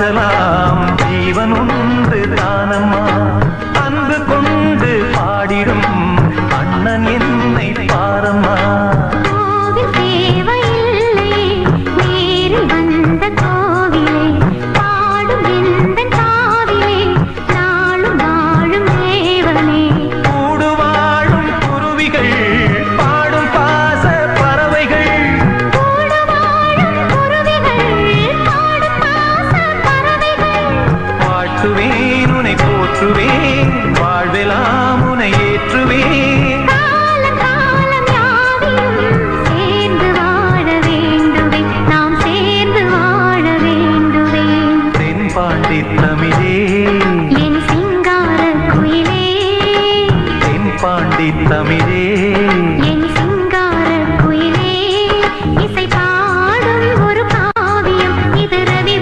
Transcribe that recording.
பார்க்கலாம் ஜீவன் ஒன்று தானம்மா அன்பு கொண்டு பாடிடும் அண்ணன் என்னை பாரம்மா வாழ்வெல்லாம் உனை ஏற்றுவேன் சேர்ந்து வாழ வேண்டுவே நாம் சேர்ந்து வாழ வேண்டுவே தென்பாண்டி தமிழே என் சிங்கார குயிலே தென்பாண்டி தமிழே